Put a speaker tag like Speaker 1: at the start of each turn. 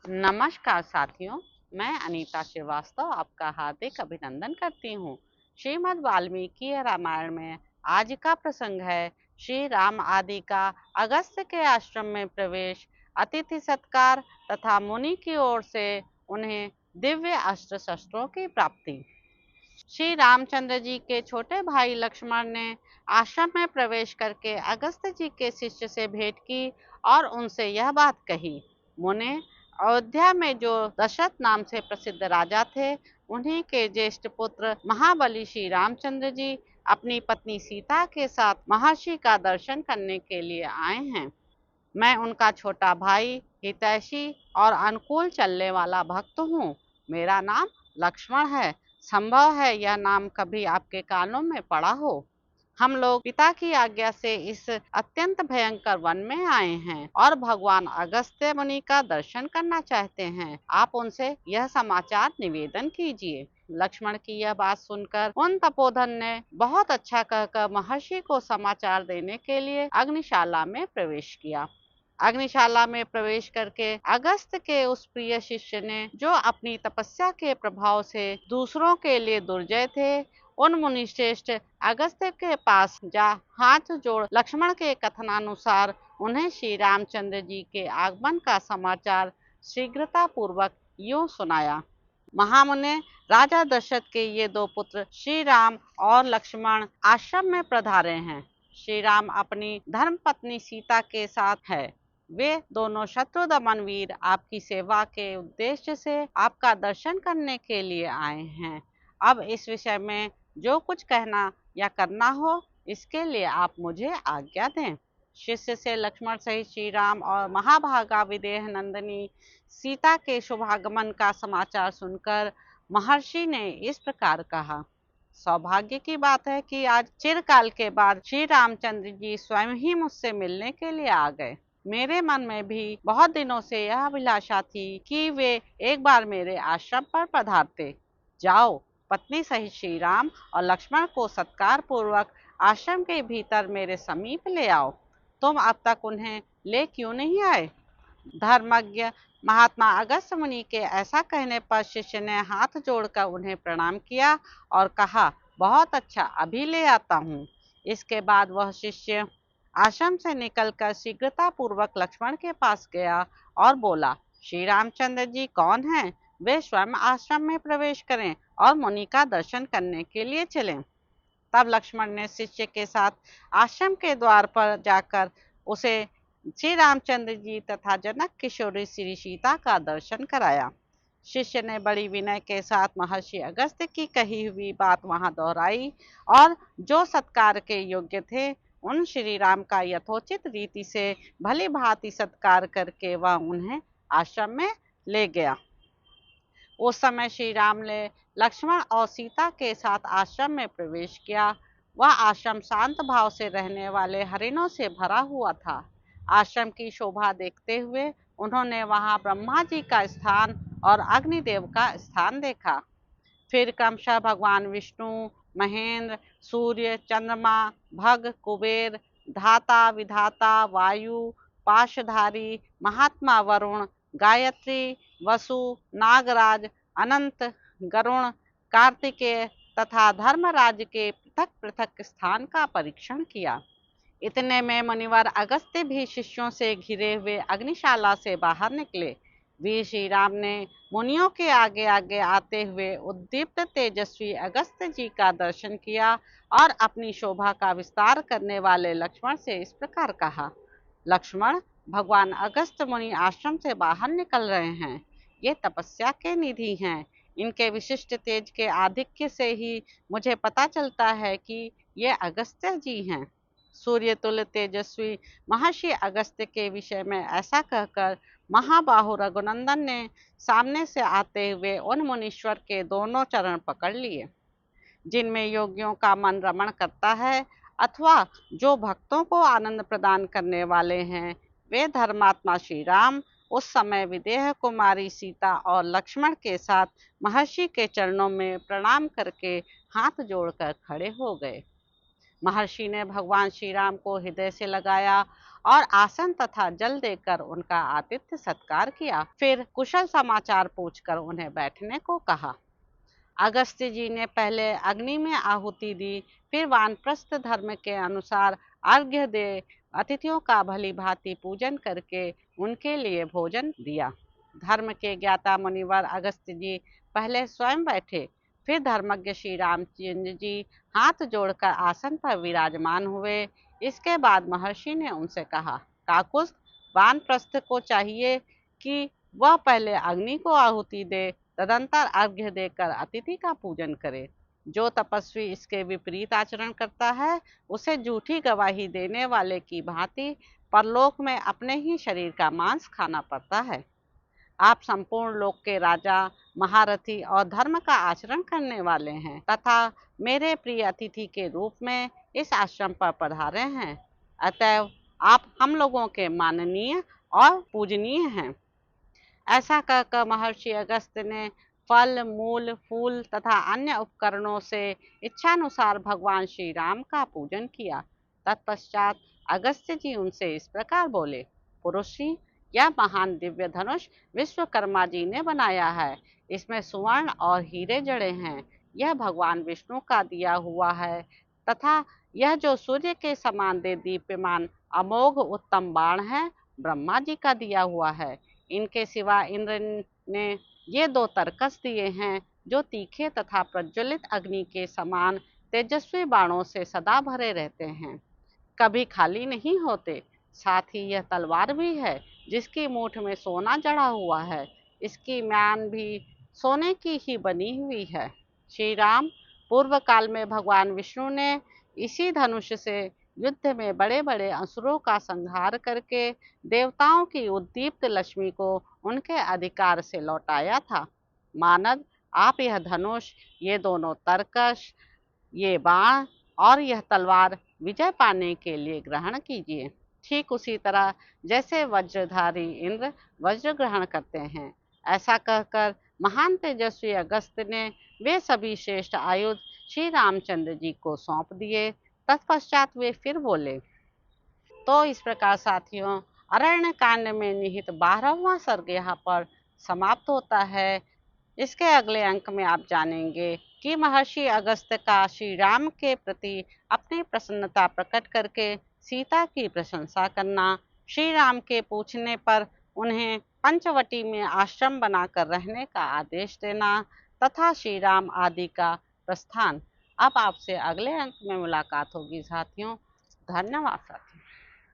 Speaker 1: नमस्कार साथियों, मैं अनीता श्रीवास्तव आपका हार्दिक अभिनंदन करती हूँ। श्रीमद् वाल्मीकि रामायण में आज का प्रसंग है श्री राम आदि का अगस्त्य के आश्रम में प्रवेश, अतिथि सत्कार तथा मुनि की ओर से उन्हें दिव्य अस्त्र शस्त्रों की प्राप्ति। श्री रामचंद्र जी के छोटे भाई लक्ष्मण ने आश्रम में प्रवेश करके अगस्त्य जी के शिष्य से भेंट की और उनसे यह बात कही। मुने, अयोध्या में जो दशरथ नाम से प्रसिद्ध राजा थे, उन्हीं के ज्येष्ठ पुत्र महाबली श्री रामचंद्र जी अपनी पत्नी सीता के साथ महर्षि का दर्शन करने के लिए आए हैं। मैं उनका छोटा भाई, हितैषी और अनुकूल चलने वाला भक्त हूँ। मेरा नाम लक्ष्मण है। संभव है यह नाम कभी आपके कानों में पड़ा हो। हम लोग पिता की आज्ञा से इस अत्यंत भयंकर वन में आए हैं और भगवान अगस्त्य मुनि का दर्शन करना चाहते हैं। आप उनसे यह समाचार निवेदन कीजिए। लक्ष्मण की यह बात सुनकर उन तपोधन ने बहुत अच्छा कहकर महर्षि को समाचार देने के लिए अग्निशाला में प्रवेश किया। अग्निशाला में प्रवेश करके अगस्त्य के उस प्रिय शिष्य ने, जो अपनी तपस्या के प्रभाव से दूसरों के लिए दुर्जय थे, उन मुनिश्रेष्ठ अगस्त्य के पास जा हाथ जोड़ लक्ष्मण के कथनानुसार उन्हें श्री रामचंद्र जी के आगमन का समाचार शीघ्रता पूर्वक यूं सुनाया। महामुने, राजा दशरथ के ये दो पुत्र श्री राम और लक्ष्मण आश्रम में पधारे हैं। श्री राम अपनी धर्म पत्नी सीता के साथ है। वे दोनों शत्रु दमन वीर आपकी सेवा के उद्देश्य से आपका दर्शन करने के लिए आए हैं। अब इस विषय में जो कुछ कहना या करना हो, इसके लिए आप मुझे आज्ञा दें। शिष्य से लक्ष्मण सहित श्री राम और महाभागा विदेह नंदिनी सीता के शुभागमन का समाचार सुनकर महर्षि ने इस प्रकार कहा। सौभाग्य की बात है कि आज चिरकाल के बाद श्री रामचंद्र जी स्वयं ही मुझसे मिलने के लिए आ गए। मेरे मन में भी बहुत दिनों से यह अभिलाषा थी कि वे एक बार मेरे आश्रम पर पधारते। जाओ, पत्नी सहित श्री राम और लक्ष्मण को सत्कार पूर्वक आश्रम के भीतर मेरे समीप ले आओ। तुम अब तक उन्हें ले क्यों नहीं आए? धर्मज्ञ महात्मा अगस्त्य मुनि के ऐसा कहने पर शिष्य ने हाथ जोड़कर उन्हें प्रणाम किया और कहा, बहुत अच्छा, अभी ले आता हूँ। इसके बाद वह शिष्य आश्रम से निकलकर शीघ्रता पूर्वक लक्ष्मण के पास गया और बोला, श्री रामचंद्र जी कौन हैं? वे स्वयं आश्रम में प्रवेश करें और मुनि का दर्शन करने के लिए चलें। तब लक्ष्मण ने शिष्य के साथ आश्रम के द्वार पर जाकर उसे श्री रामचंद्र जी तथा जनक किशोरी श्री सीता का दर्शन कराया। शिष्य ने बड़ी विनय के साथ महर्षि अगस्त्य की कही हुई बात वहां दोहराई और जो सत्कार के योग्य थे, उन श्री राम का यथोचित रीति से भली भांति सत्कार करके वह उन्हें आश्रम में ले गया। उस समय श्री राम ने लक्ष्मण और सीता के साथ आश्रम में प्रवेश किया। वह आश्रम शांत भाव से रहने वाले हरिणों से भरा हुआ था। आश्रम की शोभा देखते हुए उन्होंने वहां ब्रह्मा जी का स्थान और अग्निदेव का स्थान देखा। फिर क्रमशः भगवान विष्णु, महेंद्र, सूर्य, चंद्रमा, भग, कुबेर, धाता, विधाता, वायु, पाशधारी, महात्मा वरुण, गायत्री, वसु, नागराज, अनंत, गरुण, कार्तिकेय तथा धर्मराज के पृथक पृथक स्थान का परीक्षण किया। इतने में मुनिवर अगस्त्य भी शिष्यों से घिरे हुए अग्निशाला से बाहर निकले। वीर श्री राम ने मुनियों के आगे आगे आते हुए उद्दीप्त तेजस्वी अगस्त्य जी का दर्शन किया और अपनी शोभा का विस्तार करने वाले लक्ष्मण से इस प्रकार कहा, लक्ष्मण, भगवान अगस्त्य मुनि आश्रम से बाहर निकल रहे हैं। ये तपस्या के निधि हैं। इनके विशिष्ट तेज के आधिक्य से ही मुझे पता चलता है कि ये अगस्त्य जी हैं। सूर्य तुल्य तेजस्वी महर्षि अगस्त्य के विषय में ऐसा कहकर महाबाहु रघुनंदन ने सामने से आते हुए उन मुनीश्वर के दोनों चरण पकड़ लिए। जिनमें योगियों का मन रमण करता है अथवा जो भक्तों को आनंद प्रदान करने वाले हैं, वे धर्मात्मा श्री राम उस समय विदेह कुमारी सीता और लक्ष्मण के साथ महर्षि के चरणों में प्रणाम करके हाथ जोड़कर खड़े हो गए। महर्षि ने भगवान श्री राम को हृदय से लगाया और आसन तथा जल देकर उनका आतिथ्य सत्कार किया। फिर कुशल समाचार पूछकर उन्हें बैठने को कहा। अगस्त्य जी ने पहले अग्नि में आहुति दी, फिर वानप्रस्थ धर्म के अनुसार अर्घ्य दे अतिथियों का भली भांति पूजन करके उनके लिए भोजन दिया। धर्म के ज्ञाता मुनिवर अगस्त्य जी पहले स्वयं बैठे, फिर धर्मज्ञ श्री रामचंद्र जी हाथ जोड़कर आसन पर विराजमान हुए। इसके बाद महर्षि ने उनसे कहा, काकुस्थ, वानप्रस्थ को चाहिए कि वह पहले अग्नि को आहुति दे, तदंतर अर्घ्य देकर अतिथि का पूजन करे। जो तपस्वी इसके विपरीत आचरण करता है, उसे झूठी गवाही देने वाले की भांति परलोक में अपने ही शरीर का मांस खाना पड़ता है। आप संपूर्ण लोक के राजा, महारथी और धर्म का आचरण करने वाले हैं तथा मेरे प्रिय अतिथि के रूप में इस आश्रम पर पधारे हैं। अतएव आप हम लोगों के माननीय और पूजनीय हैं। ऐसा कहकर महर्षि अगस्त्य ने फल, मूल, फूल तथा अन्य उपकरणों से इच्छानुसार भगवान श्री राम का पूजन किया। तत्पश्चात अगस्त्य जी उनसे इस प्रकार बोले, पुरुषी, यह महान दिव्य धनुष विश्वकर्मा जी ने बनाया है। इसमें सुवर्ण और हीरे जड़े हैं। यह भगवान विष्णु का दिया हुआ है तथा यह जो सूर्य के समान दे दीप्यमान अमोघ उत्तम बाण है, ब्रह्मा जी का दिया हुआ है। इनके सिवा इंद्र ने ये 2 तरकस दिए हैं, जो तीखे तथा प्रज्वलित अग्नि के समान तेजस्वी बाणों से सदा भरे रहते हैं, कभी खाली नहीं होते। साथ ही यह तलवार भी है, जिसकी मूठ में सोना जड़ा हुआ है। इसकी म्यान भी सोने की ही बनी हुई है। श्री राम, पूर्व काल में भगवान विष्णु ने इसी धनुष से युद्ध में बड़े बड़े असुरों का संहार करके देवताओं की उद्दीप्त लक्ष्मी को उनके अधिकार से लौटाया था। मानद, आप यह धनुष, ये दोनों तरकश, ये बाण और यह तलवार विजय पाने के लिए ग्रहण कीजिए। ठीक उसी तरह जैसे वज्रधारी इंद्र वज्र ग्रहण करते हैं। ऐसा कहकर महान तेजस्वी अगस्त्य ने वे सभी श्रेष्ठ आयुध श्री रामचंद्र जी को सौंप दिए। तत्पश्चात वे फिर बोले। तो इस प्रकार साथियों, अरण्य कांड में निहित 12वां सर्ग यहाँ पर समाप्त होता है। इसके अगले अंक में आप जानेंगे कि महर्षि अगस्त्य का श्री राम के प्रति अपनी प्रसन्नता प्रकट करके सीता की प्रशंसा करना, श्री राम के पूछने पर उन्हें पंचवटी में आश्रम बनाकर रहने का आदेश देना तथा श्री राम आदि का प्रस्थान। अब आपसे अगले अंक में मुलाकात होगी साथियों। धन्यवाद।